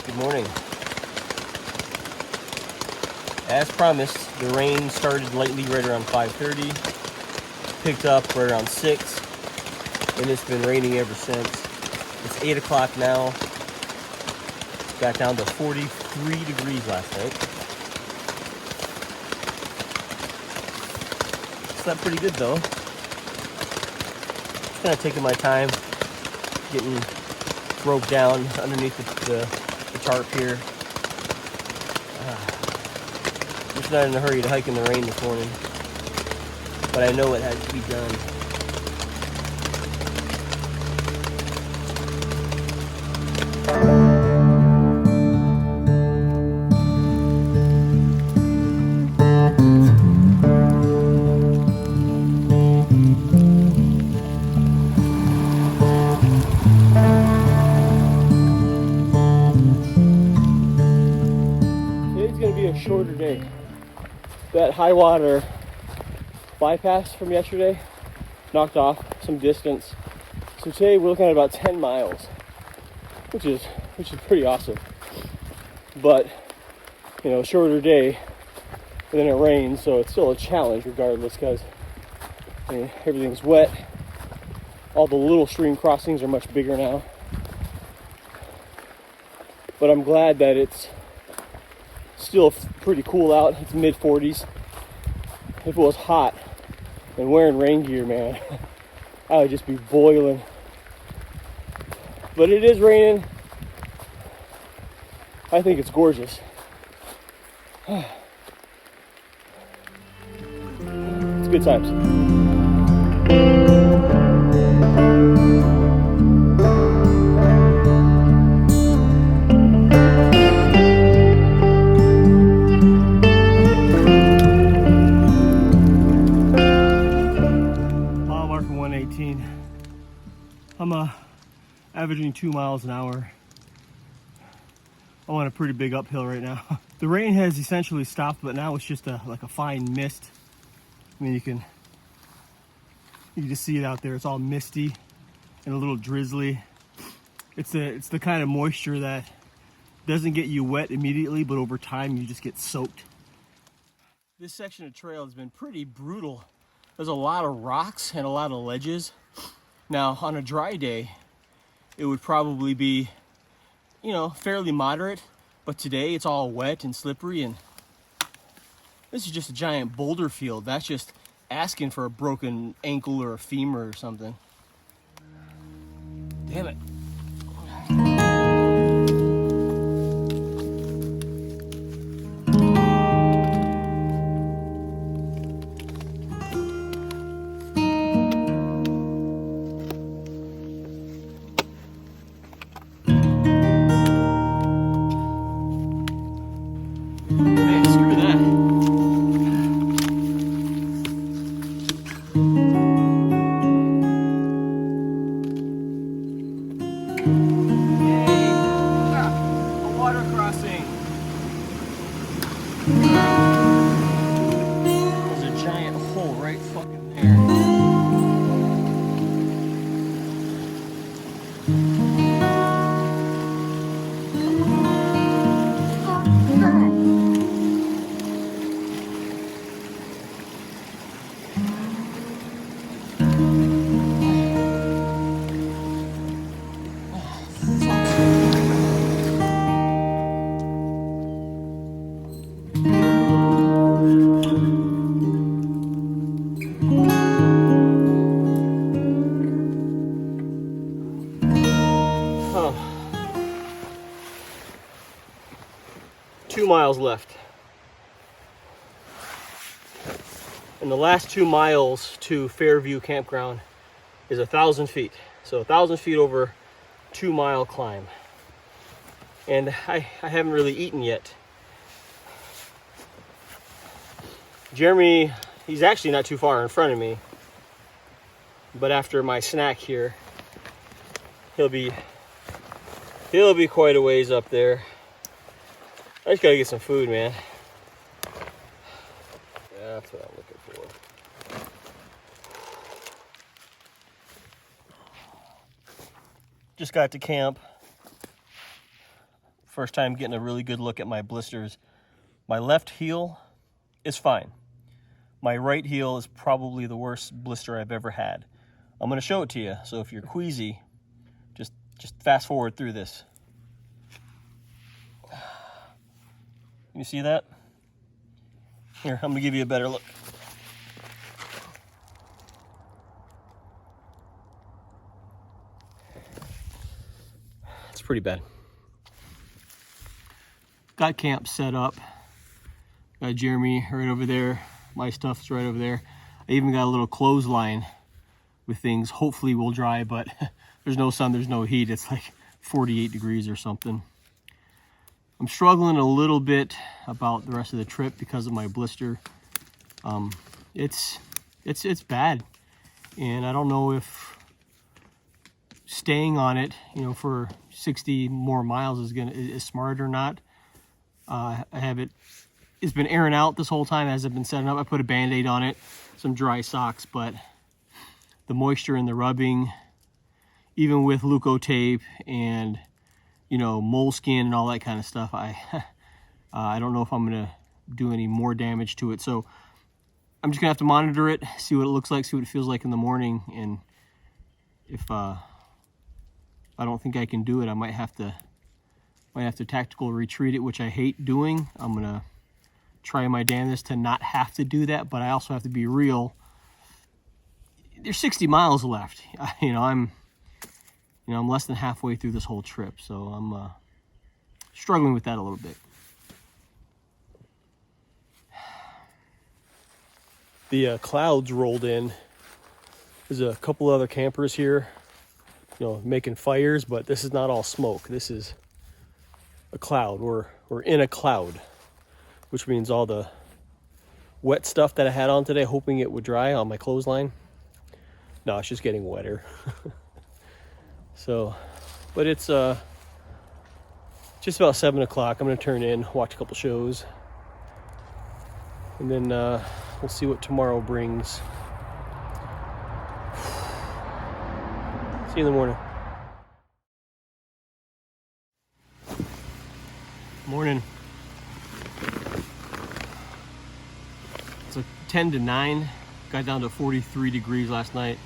Good morning. As promised, the rain started lightly right around 5:30, picked up right around 6, and it's been raining ever since. It's 8 o'clock now. Got down to 43 degrees last night. Slept pretty good though. Just kind of taking my time, getting rope down underneath the tarp here. Just not in a hurry to hike in the rain this morning, but I know it has to be done. Shorter day. That high water bypass from yesterday knocked off some distance. So today we're looking at about 10 miles, which is pretty awesome. But you know, shorter day, and then it rains, so it's still a challenge regardless, because I mean, everything's wet. All the little stream crossings are much bigger now. But I'm glad that it's still pretty cool out. It's mid 40s. If it was hot and wearing rain gear, man, I would just be boiling. But it is raining. I think it's gorgeous. It's good times. I'm averaging 2 miles an hour. I'm on a pretty big uphill right now. The rain has essentially stopped, but now it's just like a fine mist. I mean, you can just see it out there. It's all misty and a little drizzly. It's the kind of moisture that doesn't get you wet immediately, but over time you just get soaked. This section of trail has been pretty brutal. There's a lot of rocks and a lot of ledges. Now, on a dry day, it would probably be, you know, fairly moderate, but today it's all wet and slippery, and this is just a giant boulder field. That's just asking for a broken ankle or a femur or something. Damn it. Miles left, and the last 2 miles to Fairview Campground is 1,000 feet, so 1,000 feet over 2 mile climb, and I haven't really eaten yet. Jeremy, he's actually not too far in front of me, but after my snack here, he'll be quite a ways up there. I just gotta get some food, man. Yeah, that's what I'm looking for. Just got to camp First time getting a really good look at my blisters. My left heel is fine. My right heel is probably the worst blister I've ever had. I'm gonna show it to you, so if you're queasy, just fast forward through this. You see that? Here, I'm gonna give you a better look. It's pretty bad. Got camp set up. Got Jeremy right over there. My stuff's right over there. I even got a little clothesline with things. Hopefully will dry, but there's no sun, there's no heat. It's like 48 degrees or something. I'm struggling a little bit about the rest of the trip because of my blister. It's bad, and I don't know if staying on it, you know, for 60 more miles is smart or not. It's been airing out this whole time as I've been setting up. I put a Band-Aid on it, some dry socks, but the moisture and the rubbing, even with Leuco tape and, you know, moleskin and all that kind of stuff, I don't know if I'm gonna do any more damage to it. So I'm just gonna have to monitor it, see what it looks like, see what it feels like in the morning, and if I don't think I can do it, I might have to tactical retreat it, which I hate doing. I'm gonna try my damnedest to not have to do that, but I also have to be real. There's 60 miles left. I'm less than halfway through this whole trip, so I'm struggling with that a little bit. The clouds rolled in. There's a couple other campers here, you know, making fires, but this is not all smoke. This is a cloud. We're in a cloud, which means all the wet stuff that I had on today, hoping it would dry on my clothesline. No, it's just getting wetter. So, but it's just about 7 o'clock. I'm gonna turn in, watch a couple shows, and then we'll see what tomorrow brings. See you in the morning. Morning. It's a 10 to 9. Got down to 43 degrees last night.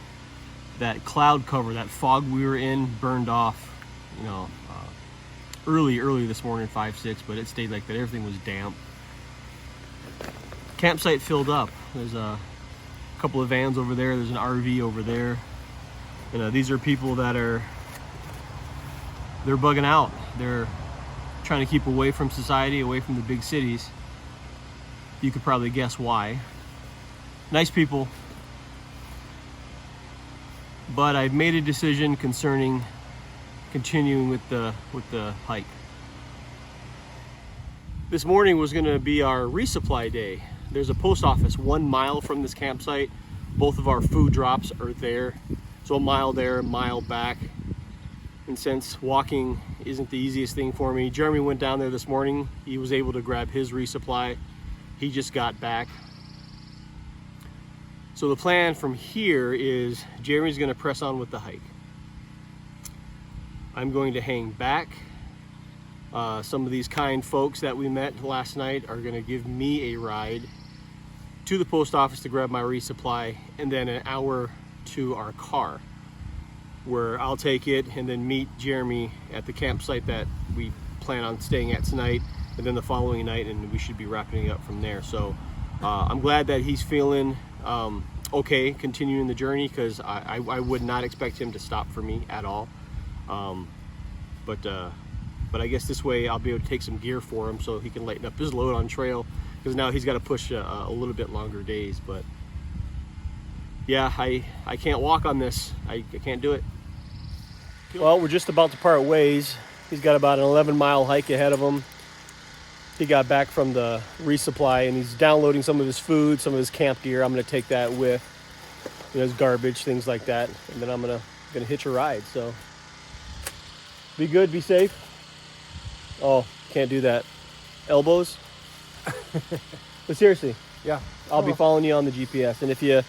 That cloud cover, that fog we were in, burned off, you know, early this morning, 5, 6, but it stayed like that. Everything was damp. Campsite filled up. There's a couple of vans over there. There's an RV over there. And these are people that they're bugging out. They're trying to keep away from society, away from the big cities. You could probably guess why. Nice people. But I've made a decision concerning continuing with the hike. This morning was going to be our resupply day. There's a post office 1 mile from this campsite. Both of our food drops are there. So a mile there, a mile back. And since walking isn't the easiest thing for me, Jeremy went down there this morning. He was able to grab his resupply. He just got back. So the plan from here is Jeremy's gonna press on with the hike. I'm going to hang back. Some of these kind folks that we met last night are gonna give me a ride to the post office to grab my resupply, and then an hour to our car, where I'll take it and then meet Jeremy at the campsite that we plan on staying at tonight, and then the following night, and we should be wrapping it up from there. So I'm glad that he's feeling okay continuing the journey, because I would not expect him to stop for me at all. But I guess this way I'll be able to take some gear for him so he can lighten up his load on trail, because now he's got to push a little bit longer days. But yeah, I can't walk on this. I can't do it. Well, we're just about to part ways. He's got about an 11-mile hike ahead of him. He got back from the resupply and he's downloading some of his food, some of his camp gear. I'm gonna take that with, you know, his garbage, things like that, and then I'm gonna hitch a ride. So be good, be safe. Oh, can't do that. Elbows. But seriously, yeah, I'll be following you on the GPS. And if you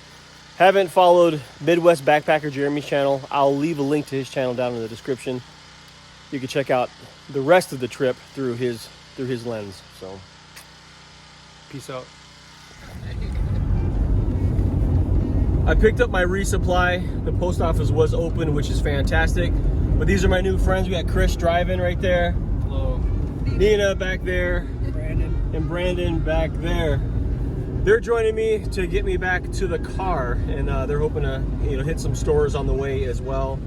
haven't followed Midwest Backpacker Jeremy's channel, I'll leave a link to his channel down in the description. you can check out the rest of the trip through his lens. So peace out. I picked up my resupply. The post office was open, which is fantastic. But these are my new friends. We got Chris driving right there. Hello. Nina back there. Brandon. And Brandon back there. They're joining me to get me back to the car, and they're hoping to hit some stores on the way as well.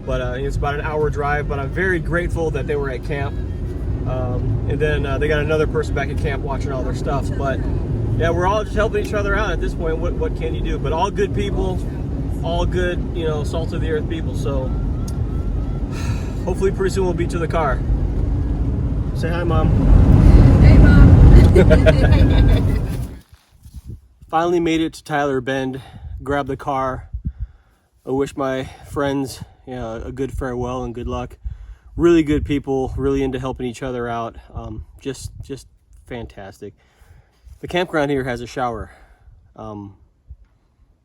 But it's about an hour drive, but I'm very grateful that they were at camp. And then they got another person back at camp watching all their stuff. But yeah, we're all just helping each other out at this point. What can you do? But all good people, all good, salt of the earth people. So hopefully pretty soon we'll be to the car. Say hi, Mom. Hey, Mom. Finally made it to Tyler Bend, grabbed the car. I wish my friends a good farewell and good luck. Really good people, really into helping each other out. Just fantastic. The campground here has a shower, and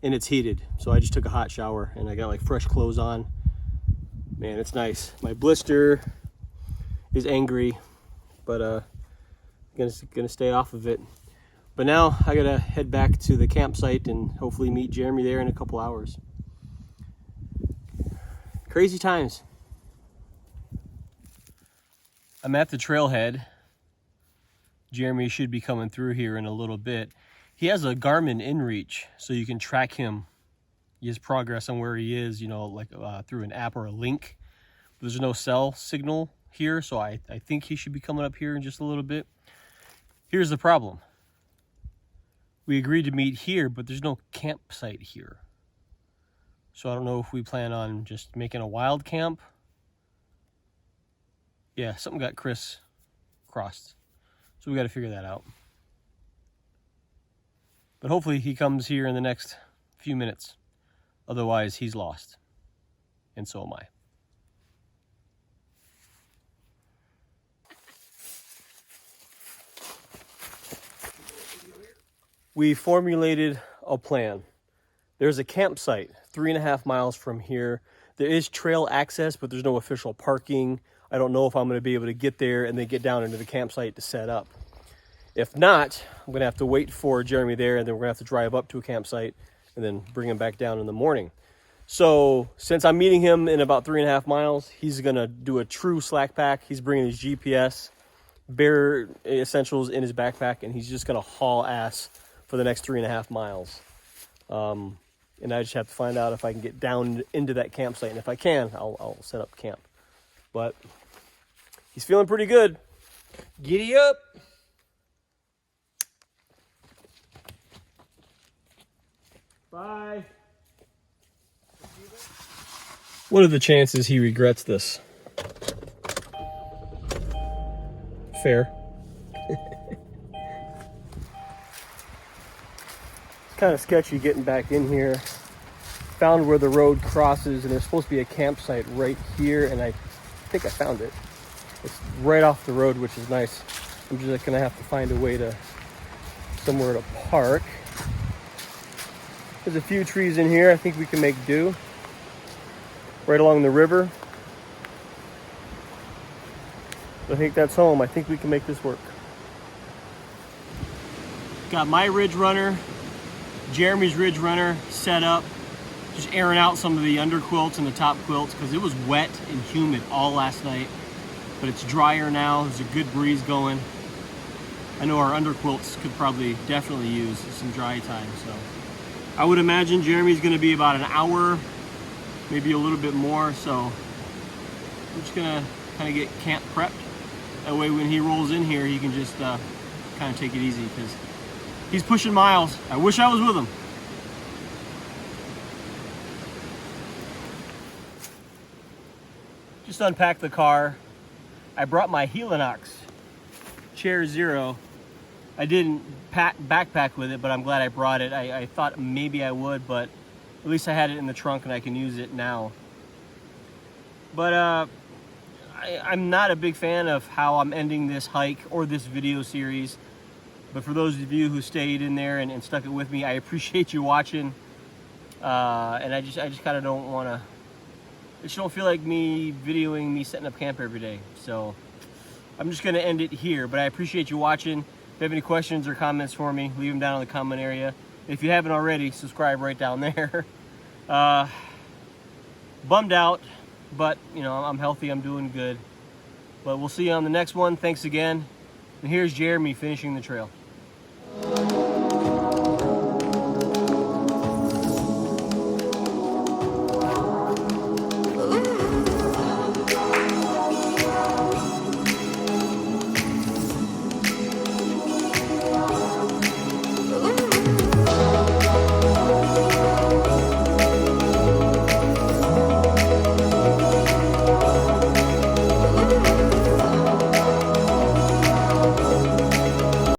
it's heated. So I just took a hot shower and I got like fresh clothes on. Man, it's nice. My blister is angry, but gonna stay off of it. But now I gotta head back to the campsite and hopefully meet Jeremy there in a couple hours. Crazy times. I'm at the trailhead. Jeremy should be coming through here in a little bit. He has a Garmin InReach, so you can track his progress on where he is, through an app or a link. There's no cell signal here, so I think he should be coming up here in just a little bit. Here's the problem. We agreed to meet here, but there's no campsite here. So I don't know if we plan on just making a wild camp. Yeah, something got Chris crossed. So we got to figure that out. But hopefully he comes here in the next few minutes. Otherwise, he's lost. And so am I. We formulated a plan. There's a campsite 3.5 miles from here. There is trail access, but there's no official parking. I don't know if I'm going to be able to get there and then get down into the campsite to set up. If not, I'm going to have to wait for Jeremy there, and then we're going to have to drive up to a campsite and then bring him back down in the morning. So since I'm meeting him in about 3.5 miles, he's going to do a true slack pack. He's bringing his GPS, bare essentials in his backpack, and he's just going to haul ass for the next 3.5 miles. And I just have to find out if I can get down into that campsite. And if I can, I'll set up camp. But he's feeling pretty good. Giddy up. Bye. What are the chances he regrets this? Fair. It's kind of sketchy getting back in here. Found where the road crosses, and there's supposed to be a campsite right here, and I think I found it. It's right off the road, which is nice. I'm just gonna have to find a way to somewhere to park. There's a few trees in here. I think we can make do. Right along the river. I think that's home. I think we can make this work. Got my Ridge Runner, Jeremy's Ridge Runner set up. Just airing out some of the under quilts and the top quilts because it was wet and humid all last night. But it's drier now. There's a good breeze going. I know our under quilts could probably definitely use some dry time. So I would imagine Jeremy's going to be about an hour, maybe a little bit more. So I'm just going to kind of get camp prepped. That way when he rolls in here, he can just kind of take it easy because he's pushing miles. I wish I was with him. Just unpacked the car. I brought my Helinox Chair Zero. I didn't backpack with it, but I'm glad I brought it. I thought maybe I would, but at least I had it in the trunk and I can use it now. But I'm not a big fan of how I'm ending this hike or this video series. But for those of you who stayed in there and stuck it with me, I appreciate you watching. And I just kind of don't want to I just don't feel like me videoing me setting up camp every day. So I'm just gonna end it here, but I appreciate you watching. If you have any questions or comments for me, leave them down in the comment area. If you haven't already, subscribe right down there. Bummed out, but you know, I'm healthy, I'm doing good. But we'll see you on the next one. Thanks again. And here's Jeremy finishing the trail.